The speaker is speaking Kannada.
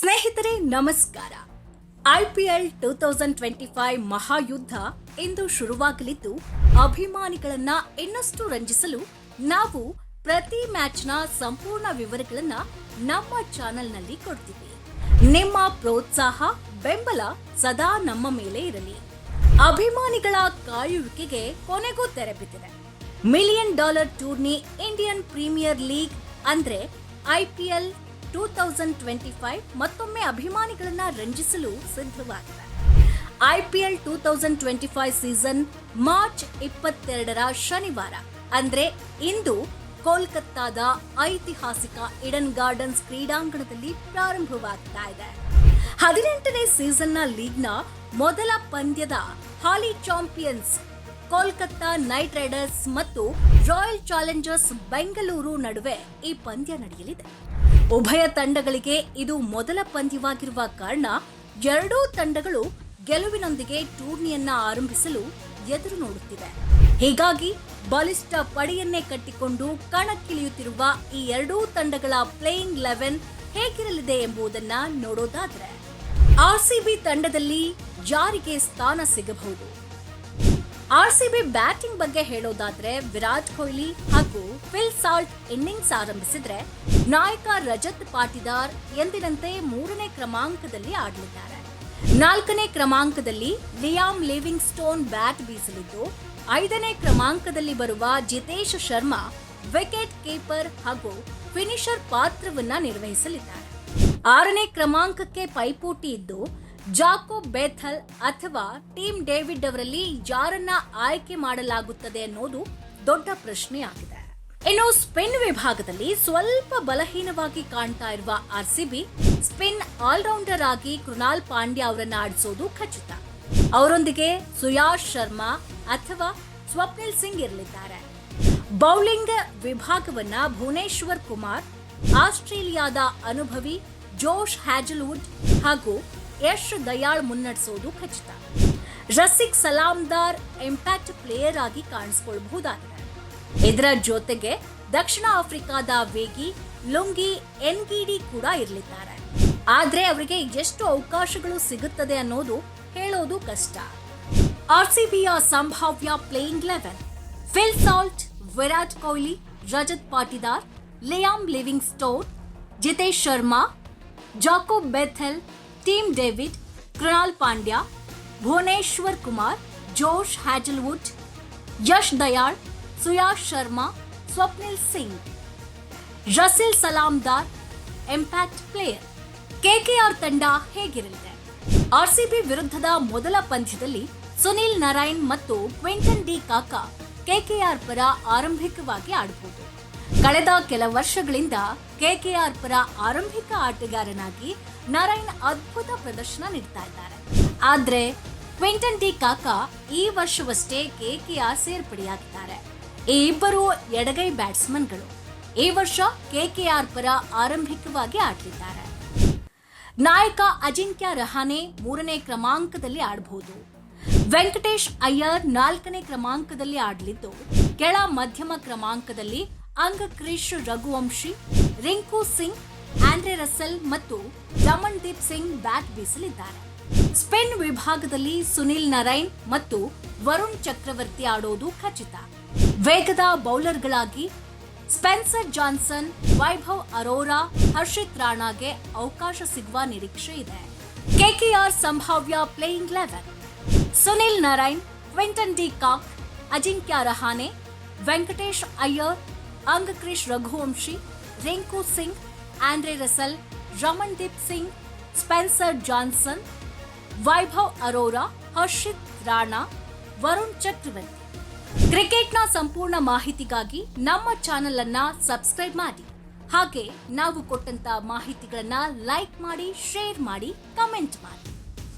ಸ್ನೇಹಿತರೆ ನಮಸ್ಕಾರ. IPL 2025 ಮಹಾಯುದ್ಧ ಇಂದು ಶುರುವಾಗಲಿದ್ದು ಅಭಿಮಾನಿಗಳನ್ನ ಇನ್ನಷ್ಟು ರಂಜಿಸಲು ನಾವು ಪ್ರತಿ ಮ್ಯಾಚ್ನ ಸಂಪೂರ್ಣ ವಿವರಗಳನ್ನ ನಮ್ಮ ಚಾನೆಲ್ನಲ್ಲಿ ಕೊಡ್ತೀವಿ. ನಿಮ್ಮ ಪ್ರೋತ್ಸಾಹ ಬೆಂಬಲ ಸದಾ ನಮ್ಮ ಮೇಲೆ ಇರಲಿ. ಅಭಿಮಾನಿಗಳ ಕಾಯುವಿಕೆಗೆ ಕೊನೆಗೂ ತೆರೆ ಬಿದ್ದಿದೆ. $1 ಮಿಲಿಯನ್ ಟೂರ್ನಿ ಇಂಡಿಯನ್ ಪ್ರೀಮಿಯರ್ ಲೀಗ್ ಅಂದ್ರೆ IPL 2025 ಮತ್ತೊಮ್ಮೆ ಅಭಿಮಾನಿಗಳನ್ನ ರಂಜಿಸಲು ಸಿದ್ಧವಾಗಿದೆ. IPL 2025 ಸೀಸನ್ ಮಾರ್ಚ್ 22ರ ಶನಿವಾರ ಅಂದ್ರೆ ಇಂದು ಕೋಲ್ಕತ್ತಾದ ಐತಿಹಾಸಿಕ ಈಡನ್ ಗಾರ್ಡನ್ಸ್ ಕ್ರೀಡಾಂಗಣದಲ್ಲಿ ಪ್ರಾರಂಭವಾಗ್ತಾ ಇದೆ. 18ನೇ ಸೀಸನ್ನ ಲೀಗ್ನ ಮೊದಲ ಪಂದ್ಯದ ಹಾಲಿ ಚಾಂಪಿಯನ್ಸ್ ಕೋಲ್ಕತ್ತಾ ನೈಟ್ ರೈಡರ್ಸ್ ಮತ್ತು ರಾಯಲ್ ಚಾಲೆಂಜರ್ಸ್ ಬೆಂಗಳೂರು ನಡುವೆ ಈ ಪಂದ್ಯ ನಡೆಯಲಿದೆ. ಉಭಯ ತಂಡಗಳಿಗೆ ಇದು ಮೊದಲ ಪಂದ್ಯವಾಗಿರುವ ಕಾರಣ ಎರಡೂ ತಂಡಗಳು ಗೆಲುವಿನೊಂದಿಗೆ ಟೂರ್ನಿಯನ್ನ ಆರಂಭಿಸಲು ಎದುರು ನೋಡುತ್ತಿವೆ. ಹೀಗಾಗಿ ಬಲಿಷ್ಠ ಪಡೆಯನ್ನೇ ಕಟ್ಟಿಕೊಂಡು ಕಣಕ್ಕಿಳಿಯುತ್ತಿರುವ ಈ ಎರಡೂ ತಂಡಗಳ ಪ್ಲೇಯಿಂಗ್ 11 ಹೇಗಿರಲಿದೆ ಎಂಬುದನ್ನ ನೋಡೋದಾದ್ರೆ RCB ತಂಡದಲ್ಲಿ ಯಾರಿಗೆ ಸ್ಥಾನ ಸಿಗಬಹುದು? RCB ಬ್ಯಾಟಿಂಗ್ ಬಗ್ಗೆ ಹೇಳೋದಾದ್ರೆ ವಿರಾಟ್ ಕೊಹ್ಲಿ ಹಾಗೂ ಫಿಲ್ ಸಾಲ್ಟ್ ಇನ್ನಿಂಗ್ಸ್ ಆರಂಭಿಸಿದ್ರೆ ನಾಯಕ ರಜತ್ ಪಾಟಿದಾರ್ ಎಂದಿನಂತೆ 3ನೇ ಕ್ರಮಾಂಕದಲ್ಲಿ ಆಡಲಿದ್ದಾರೆ. 4ನೇ ಕ್ರಮಾಂಕದಲ್ಲಿ ಲಿಯಾಮ್ ಲಿವಿಂಗ್ ಸ್ಟೋನ್ ಬ್ಯಾಟ್ ಬೀಸಲಿದ್ದು 5ನೇ ಕ್ರಮಾಂಕದಲ್ಲಿ ಬರುವ ಜಿತೇಶ್ ಶರ್ಮಾ ವಿಕೆಟ್ ಕೀಪರ್ ಹಾಗೂ ಫಿನಿಶರ್ ಪಾತ್ರವನ್ನ ನಿರ್ವಹಿಸಲಿದ್ದಾರೆ. 6ನೇ ಕ್ರಮಾಂಕಕ್ಕೆ ಪೈಪೋಟಿ ಇದ್ದು ಜಾಕೋಬ್ ಬೇಥಲ್ ಅಥವಾ ಟೀಮ್ ಡೇವಿಡ್ ಅವರಲ್ಲಿ ಯಾರನ್ನ ಆಯ್ಕೆ ಮಾಡಲಾಗುತ್ತದೆ ಅನ್ನೋದು ದೊಡ್ಡ ಪ್ರಶ್ನೆಯಾಗಿದೆ. ಇನ್ನು ಸ್ಪಿನ್ ವಿಭಾಗದಲ್ಲಿ ಸ್ವಲ್ಪ ಬಲಹೀನವಾಗಿ ಕಾಣ್ತಾ ಇರುವ RCB ಸ್ಪಿನ್ ಆಲ್ರೌಂಡರ್ ಆಗಿ ಕೃಣಾಲ್ ಪಾಂಡ್ಯ ಅವರನ್ನ ಆಡಿಸೋದು ಖಚಿತ. ಅವರೊಂದಿಗೆ ಸುಯಾಶ್ ಶರ್ಮಾ ಅಥವಾ ಸ್ವಪ್ನಿಲ್ ಸಿಂಗ್ ಇರಲಿದ್ದಾರೆ. ಬೌಲಿಂಗ್ ವಿಭಾಗವನ್ನ ಭುವನೇಶ್ವರ್ ಕುಮಾರ್, ಆಸ್ಟ್ರೇಲಿಯಾದ ಅನುಭವಿ ಜೋಶ್ ಹ್ಯಾಜಲ್ವುಡ್ ಹಾಗೂ ಯಶ್ ದಯಾಳ್ ಮುನ್ನಡೆಸೋದು ಖಚಿತ. ರಸಿಕ್ ಸಲಾಮ್ದಾರ್ ಇಂಪ್ಯಾಕ್ಟ್ ಪ್ಲೇಯರ್ ಆಗಿ ಕಾಣಿಸಿಕೊಳ್ಳಬಹುದಾಗಿದೆ. ಇದರ ಜೊತೆಗೆ ದಕ್ಷಿಣ ಆಫ್ರಿಕಾದ ವೇಗಿ ಲುಂಗಿ ಎನ್ಗಿಡಿ ಕೂಡ ಇರಲಿದ್ದಾರೆ. ಆದ್ರೆ ಅವರಿಗೆ ಎಷ್ಟು ಅವಕಾಶಗಳು ಸಿಗುತ್ತದೆ ಅನ್ನೋದು ಹೇಳೋದು ಕಷ್ಟ. RCBಯ ಸಂಭಾವ್ಯ playing 11: Phil Salt, Virat Kohli, Rajat Patidar, Liam living stone, Jitesh Sharma, Jacob ಬೇಥೆಲ್, team David, Krunal Pandya, Bhuvneshwar Kumar, ಜೋಶ್ ಹ್ಯಾಜಲ್ವುಡ್, Yash Dayal, ಸುಯಾಶ್ Sharma, Swapnil Singh, ರಸಿಲ್ ಸಲಾಮ್ದಾರ್ impact player. KKR ತಂಡ ಹೇಗಿರಲಿದೆ? RCB ವಿರುದ್ಧದ ಮೊದಲ ಪಂದ್ಯದಲ್ಲಿ ಸುನಿಲ್ ನರೈನ್ ಮತ್ತು ಕ್ವಿಂಟನ್ ಡಿ ಕಾಕಾ KKR ಪರ ಆರಂಭಿಕವಾಗಿ ಆಡಬಹುದು. ಕಳೆದ ಕೆಲ ವರ್ಷಗಳಿಂದ KKR ಪರ ಆರಂಭಿಕ ಆಟಗಾರನಾಗಿ ನರೈನ್ ಅದ್ಭುತ ಪ್ರದರ್ಶನ ನೀಡ್ತಾ ಇದ್ದಾರೆ. ಆದ್ರೆ ಕ್ವಿಂಟನ್ ಡಿ ಕಾಕಾ ಈ ವರ್ಷವಷ್ಟೇ KKR ಸೇರ್ಪಡೆಯಾಗಿದ್ದಾರೆ. ಈ ಇಬ್ಬರು ಎಡಗೈ ಬ್ಯಾಟ್ಸ್ಮನ್ಗಳು ಈ ವರ್ಷ KKR ಪರ ಆರಂಭಿಕವಾಗಿ ಆಡಲಿದ್ದಾರೆ. ನಾಯಕ ಅಜಿಂಕ್ಯ ರಹಾನೆ 3ನೇ ಕ್ರಮಾಂಕದಲ್ಲಿ ಆಡಬಹುದು. ವೆಂಕಟೇಶ್ ಅಯ್ಯರ್ 4ನೇ ಕ್ರಮಾಂಕದಲ್ಲಿ ಆಡಲಿದ್ದು ಕೆಳ ಮಧ್ಯಮ ಕ್ರಮಾಂಕದಲ್ಲಿ ಅಂಗಕ್ರಿಶ್ ರಘುವಂಶಿ, ರಿಂಕು ಸಿಂಗ್, ಆಂಡ್ರೆ ರಸೆಲ್ ಮತ್ತು ರಮಣ್ದೀಪ್ ಸಿಂಗ್ ಬ್ಯಾಟ್ ಬೀಸಲಿದ್ದಾರೆ. ಸ್ಪಿನ್ ವಿಭಾಗದಲ್ಲಿ ಸುನಿಲ್ ನರೈನ್ ಮತ್ತು ವರುಣ್ ಚಕ್ರವರ್ತಿ ಆಡೋದು ಖಚಿತ. ವೇಗದ ಬೌಲರ್ಗಳಾಗಿ ಸ್ಪೆನ್ಸರ್ ಜಾನ್ಸನ್, ವೈಭವ್ ಅರೋರಾ, ಹರ್ಷಿತ್ ರಾಣಾಗೆ ಅವಕಾಶ ಸಿಗುವ ನಿರೀಕ್ಷೆ ಇದೆ. KKR ಸಂಭಾವ್ಯ playing 11: Sunil Narine, Quinton de Kock, Ajinkya Rahane, Venkatesh Iyer, Angkrish Raghuvanshi, Rinku Singh, Andre Russell, Ramandeep Singh, Spencer Johnson, Vaibhav Arora, Harshit Rana, Varun Chakravarthy. ಕ್ರಿಕೆಟ್ನ ಸಂಪೂರ್ಣ ಮಾಹಿತಿಗಾಗಿ ನಮ್ಮ ಚಾನೆಲ್ ಅನ್ನ ಸಬ್ಸ್ಕ್ರೈಬ್ ಮಾಡಿ. ಹಾಗೆ ನಾವು ಕೊಟ್ಟಂತ ಮಾಹಿತಿಗಳನ್ನ ಲೈಕ್ ಮಾಡಿ, ಶೇರ್ ಮಾಡಿ, ಕಮೆಂಟ್ ಮಾಡಿ.